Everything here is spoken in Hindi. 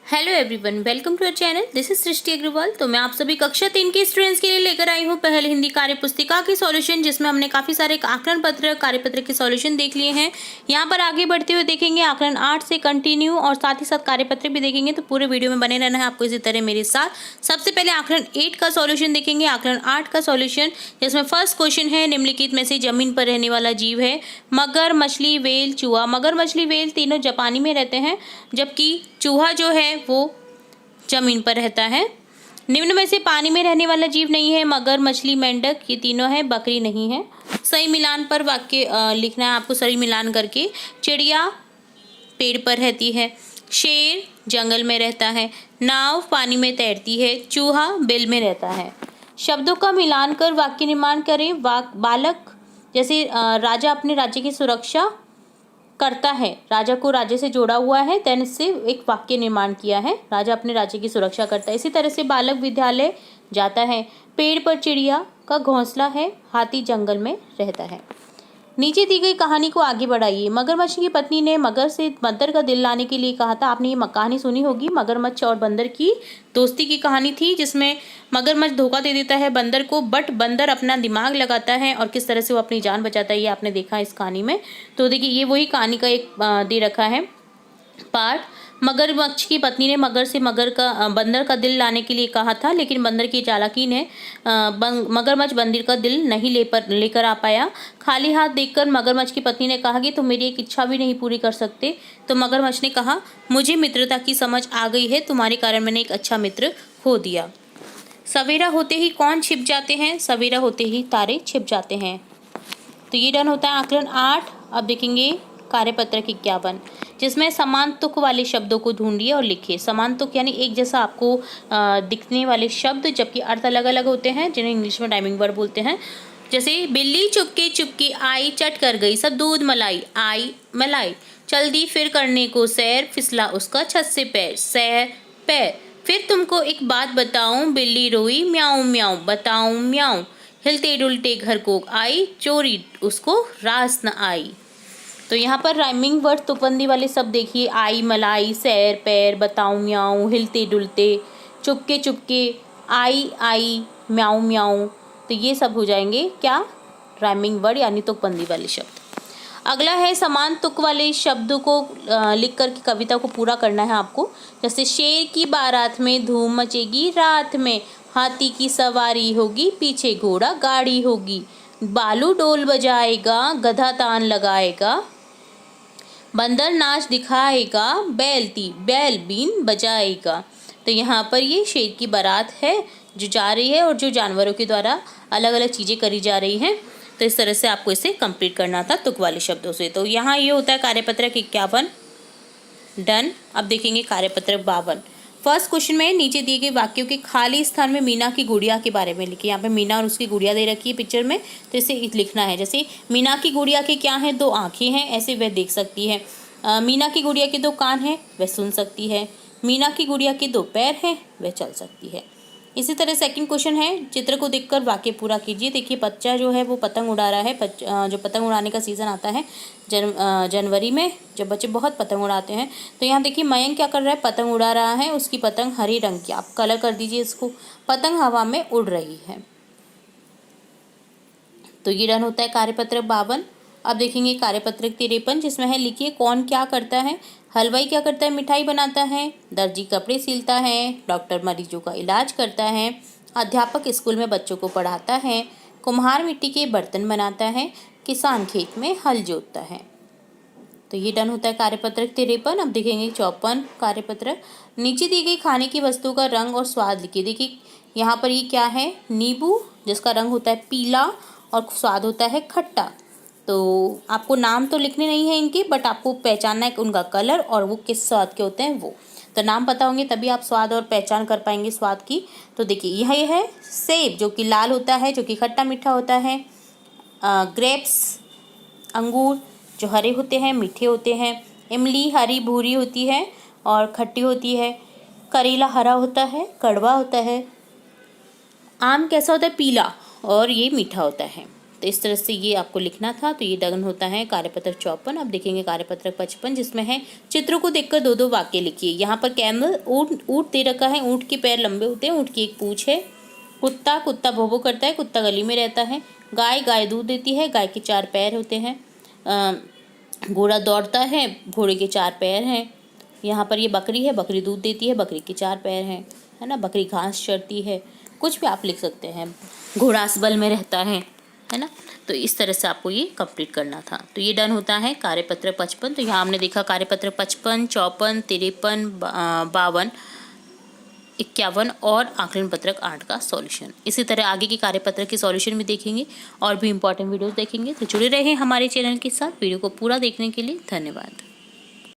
Hello everyone, welcome to our channel. This is Srishti Agarwal. तो मैं आप सभी कक्षा 3 के स्टूडेंट्स के लिए लेकर आई हूँ पहल हिंदी कार्य पुस्तिका की सॉल्यूशन, जिसमें हमने काफ़ी सारे आकलन पत्र कार्यपत्र के सॉल्यूशन देख लिए हैं। यहाँ पर आगे बढ़ते हुए देखेंगे आकलन 8 से कंटिन्यू और साथ ही साथ कार्यपत्र भी देखेंगे। तो पूरे वीडियो में बने रहना है आपको इसी तरह मेरे साथ। सबसे पहले आकलन 8 का सॉल्यूशन देखेंगे। आकलन 8 का सॉल्यूशन, जिसमें फर्स्ट क्वेश्चन है निम्नलिखित में से जमीन पर रहने वाला जीव है। मगर, मछली, व्हेल, चूहा। मगर, मछली, व्हेल तीनों जापानी में रहते हैं, जबकि चूहा जो है वो जमीन पर रहता है। निम्न में से पानी में रहने वाला जीव नहीं है। मगर, मछली, मेंढक ये तीनों है, बकरी नहीं है। सही मिलान पर वाक्य लिखना है आपको, सही मिलान करके। चिड़िया पेड़ पर रहती है। शेर जंगल में रहता है। नाव पानी में तैरती है। चूहा बिल में रहता है। शब्दों का मिलान कर वाक्य निर्माण करें। बालक, जैसे राजा अपने राज्य की सुरक्षा करता है, राजा को राज्य से जोड़ा हुआ है, देन इससे एक वाक्य निर्माण किया है। राजा अपने राज्य की सुरक्षा करता है। इसी तरह से बालक विद्यालय जाता है। पेड़ पर चिड़िया का घोंसला है। हाथी जंगल में रहता है। नीचे दी गई कहानी को आगे बढ़ाइए। मगरमच्छ की पत्नी ने मगर से बंदर का दिल लाने के लिए कहा था। आपने ये कहानी सुनी होगी, मगरमच्छ और बंदर की दोस्ती की कहानी थी, जिसमें मगरमच्छ धोखा दे देता है बंदर को, बट बंदर अपना दिमाग लगाता है और किस तरह से वो अपनी जान बचाता है, ये आपने देखा इस कहानी में। तो देखिए, ये वही कहानी का एक दे रखा है पार्ट। मगरमच्छ की पत्नी ने मगर से बंदर का दिल लाने के लिए कहा था, लेकिन बंदर की चालाकी ने मगरमच्छ बंदर का दिल नहीं लेकर आ पाया। खाली हाथ देखकर मगरमच्छ की पत्नी ने कहा कि तुम मेरी एक इच्छा भी नहीं पूरी कर सकते। तो मगरमच्छ ने कहा, मुझे मित्रता की समझ आ गई है, तुम्हारे कारण मैंने एक अच्छा मित्र खो दिया। सवेरा होते ही कौन छिप जाते हैं? सवेरा होते ही तारे छिप जाते हैं। तो ये डन होता है आकलन 8। अब देखेंगे कार्यपत्र 51, जिसमें समान तुक वाले शब्दों को ढूंढिए और लिखिए। समान तुक यानी एक जैसा आपको दिखने वाले शब्द, जबकि अर्थ अलग अलग होते हैं, जिन्हें इंग्लिश में टाइमिंग वर्ब बोलते हैं। जैसे बिल्ली चुपके चुपके आई, चट कर गई सब दूध मलाई, आई मलाई। चल दी फिर करने को सैर, फिसला उसका छत से पैर, सैर पैर। फिर तुमको एक बात बताऊं, बिल्ली रोई म्याऊं म्याऊं, बताऊं म्याऊं। हिलते डुलते घर को आई, चोरी उसको रास न आई। तो यहाँ पर राइमिंग वर्ड तुकबंदी वाले शब्द देखिए। आई मलाई, सैर पैर, बताऊं म्याऊं, हिलते डुलते, चुपके चुपके, आई आई, म्याऊं म्याऊं। तो ये सब हो जाएंगे क्या? राइमिंग वर्ड यानी तुकबंदी वाले शब्द। अगला है समान तुक वाले शब्दों को लिख कर के कविता को पूरा करना है आपको। जैसे शेर की बारात में धूम मचेगी रात में, हाथी की सवारी होगी पीछे घोड़ा गाड़ी होगी, बालू डोल बजाएगा गधा तान लगाएगा, बंदर नाच दिखाएगा बैल बीन बजाएगा। तो यहाँ पर ये शेर की बारात है जो जा रही है और जो जानवरों के द्वारा अलग अलग चीज़ें करी जा रही हैं। तो इस तरह से आपको इसे कंप्लीट करना था तुक वाले शब्दों से। तो यहाँ ये होता है कार्यपत्र 51 डन। अब देखेंगे कार्यपत्र 52। फर्स्ट क्वेश्चन में नीचे दिए गए वाक्यों के खाली स्थान में मीना की गुड़िया के बारे में लिखिए। यहाँ पे मीना और उसकी गुड़िया दे रखी है पिक्चर में, तो इसे लिखना है। जैसे मीना की गुड़िया के क्या है? 2 आँखें हैं, ऐसे वह देख सकती है। मीना की गुड़िया के 2 कान हैं, वह सुन सकती है। मीना की गुड़िया के 2 पैर हैं, वह चल सकती है। इसी तरह सेकंड क्वेश्चन है, चित्र को देखकर वाक्य पूरा कीजिए। देखिए, बच्चा जो है वो पतंग उड़ा रहा है। जो पतंग उड़ाने का सीज़न आता है जनवरी में, जब बच्चे बहुत पतंग उड़ाते हैं। तो यहाँ देखिए मयंक क्या कर रहा है? पतंग उड़ा रहा है। उसकी पतंग हरे रंग की, आप कलर कर दीजिए इसको। पतंग हवा में उड़ रही है। तो ये रन होता है कार्यपत्र 52। अब देखेंगे कार्यपत्र 53, जिसमें है लिखिए कौन क्या करता है। हलवाई क्या करता है? मिठाई बनाता है। दर्जी कपड़े सिलता है। डॉक्टर मरीजों का इलाज करता है। अध्यापक स्कूल में बच्चों को पढ़ाता है। कुम्हार मिट्टी के बर्तन बनाता है। किसान खेत में हल जोतता है। तो ये डन होता है कार्यपत्र 53। अब देखेंगे 54 कार्यपत्र। नीचे दी गई खाने की वस्तु का रंग और स्वाद लिखिए। देखिए यहाँ पर ये क्या है? नींबू, जिसका रंग होता है पीला और स्वाद होता है खट्टा। तो आपको नाम तो लिखने नहीं है इनके, बट आपको पहचानना है उनका कलर और वो किस स्वाद के होते हैं वो। तो नाम पता होंगे तभी आप स्वाद और पहचान कर पाएंगे स्वाद की। तो देखिए यह है सेब, जो कि लाल होता है, जो कि खट्टा मीठा होता है। ग्रेप्स अंगूर, जो हरे होते हैं, मीठे होते हैं। इमली हरी भूरी होती है और खट्टी होती है। करेला हरा होता है, कड़वा होता है। आम कैसा होता है? पीला, और ये मीठा होता है। तो इस तरह से ये आपको लिखना था। तो ये डन होता है कार्यपत्रक 54। अब देखेंगे कार्यपत्रक 55 जिसमें है चित्रों को देखकर 2-2 वाक्य लिखिए। यहाँ पर कैमल ऊँट दे रखा है, ऊँट के पैर लंबे होते हैं, ऊँट की एक पूँछ है। कुत्ता भों भों करता है, कुत्ता गली में रहता है। गाय दूध देती है, गाय के 4 पैर होते हैं। घोड़ा दौड़ता है, घोड़े के 4 पैर हैं। यहाँ पर ये बकरी है, बकरी दूध देती है, बकरी के 4 पैर हैं, है ना। बकरी घास चरती है, कुछ भी आप लिख सकते हैं। घोड़ा असबल में रहता है ना। तो इस तरह से आपको ये कंप्लीट करना था। तो ये डन होता है कार्यपत्र 55। तो यहाँ हमने देखा कार्यपत्र 55, 54, 53, 52, 51 और आकलन पत्रक 8 का सॉल्यूशन। इसी तरह आगे की कार्यपत्र की सॉल्यूशन भी देखेंगे और भी इंपॉर्टेंट वीडियोस देखेंगे। तो जुड़े रहें हमारे चैनल के साथ। वीडियो को पूरा देखने के लिए धन्यवाद।